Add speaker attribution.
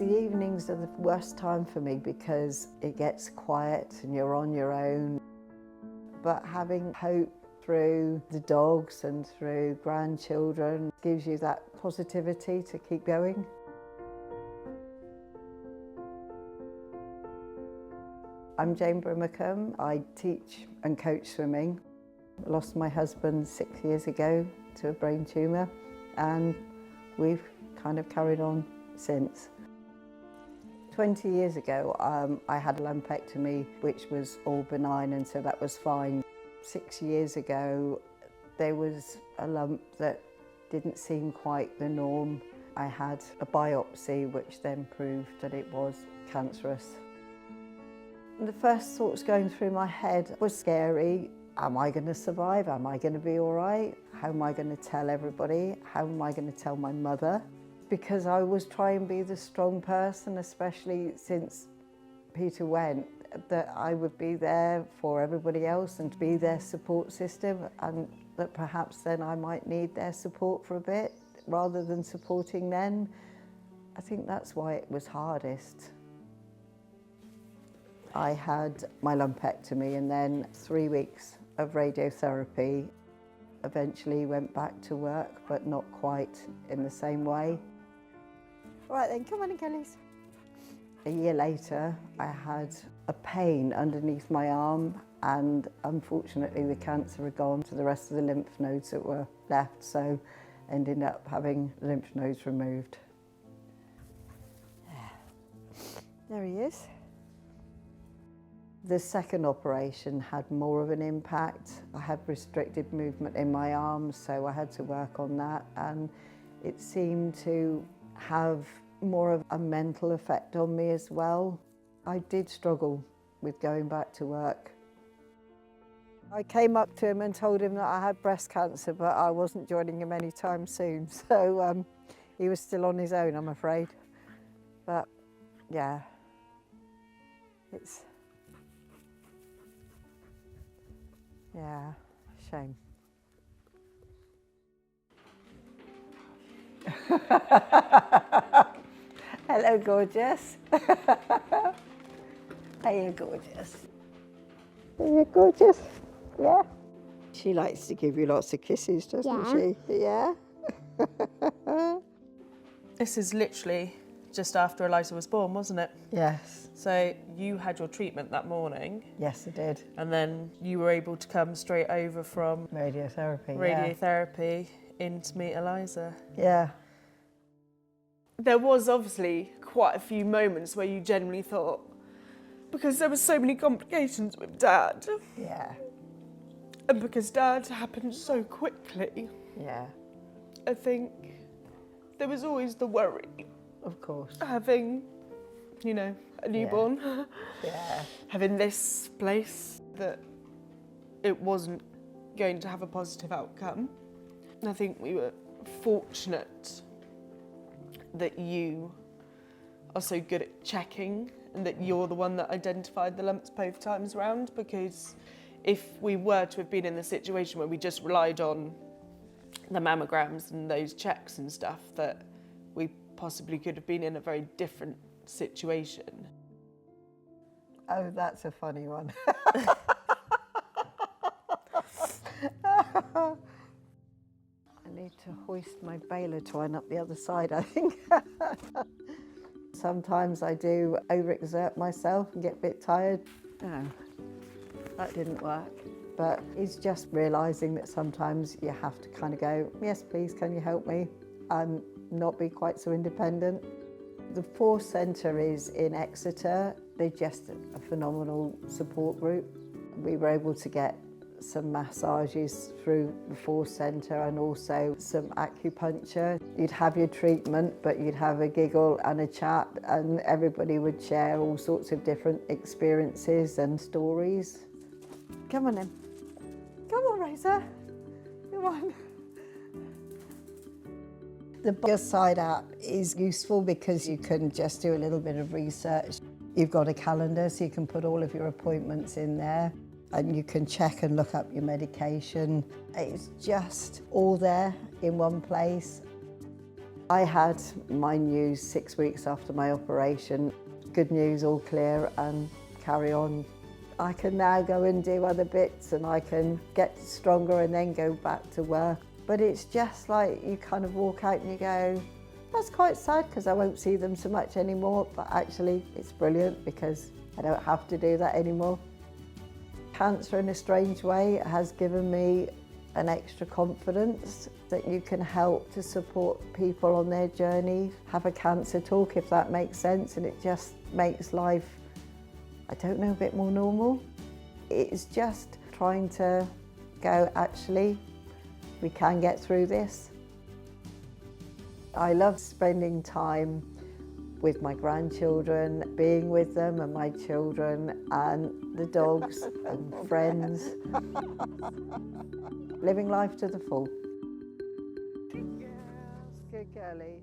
Speaker 1: The evenings are the worst time for me because it gets quiet and you're on your own. But having hope through the dogs and through grandchildren gives you that positivity to keep going. I'm Jane Brimacombe. I teach and coach swimming. I lost my husband 6 years ago to a brain tumour, and we've kind of carried on since. 20 years ago, I had a lumpectomy, which was all benign, and so that was fine. 6 years ago, there was a lump that didn't seem quite the norm. I had a biopsy, which then proved that it was cancerous. The first thoughts going through my head was scary. Am I going to survive? Am I going to be all right? How am I going to tell everybody? How am I going to tell my mother? Because I was trying to be the strong person, especially since Peter went, that I would be there for everybody else and to be their support system, and that perhaps then I might need their support for a bit rather than supporting them. I think that's why it was hardest. I had my lumpectomy and then 3 weeks of radiotherapy. Eventually went back to work, but not quite in the same way. All right then, come on in, Kellys. A year later, I had a pain underneath my arm, and unfortunately the cancer had gone to the rest of the lymph nodes that were left, so ended up having lymph nodes removed. There he is. The second operation had more of an impact. I had restricted movement in my arms, so I had to work on that, and it seemed to have more of a mental effect on me as well. I did struggle with going back to work. I came up to him and told him that I had breast cancer, but I wasn't joining him anytime soon, so he was still on his own, I'm afraid. But yeah, yeah, shame. Hello, gorgeous. Hey, you gorgeous. Are you gorgeous? Yeah. She likes to give you lots of kisses, doesn't she? Yeah.
Speaker 2: This is literally just after Eliza was born, wasn't it?
Speaker 1: Yes.
Speaker 2: So you had your treatment that morning.
Speaker 1: Yes, I did.
Speaker 2: And then you were able to come straight over from
Speaker 1: radiotherapy
Speaker 2: in to meet Eliza.
Speaker 1: Yeah.
Speaker 2: There was obviously quite a few moments where you genuinely thought, because there were so many complications with Dad.
Speaker 1: Yeah.
Speaker 2: And because Dad happened so quickly.
Speaker 1: Yeah.
Speaker 2: I think there was always the worry.
Speaker 1: Of course.
Speaker 2: Having, you know, a newborn.
Speaker 1: Yeah.
Speaker 2: Having this place that it wasn't going to have a positive outcome. And I think we were fortunate that you are so good at checking and that you're the one that identified the lumps both times round, because if we were to have been in the situation where we just relied on the mammograms and those checks and stuff, that we possibly could have been in a very different situation.
Speaker 1: Oh, that's a funny one. I need to hoist my baler twine up the other side, I think. Sometimes I do overexert myself and get a bit tired. No, that didn't work. But it's just realising that sometimes you have to kind of go, yes, please, can you help me? And not be quite so independent. The Force Centre is in Exeter. They're just a phenomenal support group. We were able to get some massages through the Force Centre and also some acupuncture. You'd have your treatment, but you'd have a giggle and a chat, and everybody would share all sorts of different experiences and stories. Come on then. Come on, Rosa. Come on. The Bioside app is useful because you can just do a little bit of research. You've got a calendar, so you can put all of your appointments in there, and you can check and look up your medication. It's just all there in one place. I had my news 6 weeks after my operation. Good news, all clear, and carry on. I can now go and do other bits and I can get stronger and then go back to work. But it's just like you kind of walk out and you go, that's quite sad because I won't see them so much anymore, but actually it's brilliant because I don't have to do that anymore. Cancer, in a strange way, has given me an extra confidence that you can help to support people on their journey, have a cancer talk, if that makes sense, and it just makes life, I don't know, a bit more normal. It's just trying to go, actually, we can get through this. I love spending time with my grandchildren, being with them and my children and the dogs and friends. Living life to the full. Good girls, good girlies.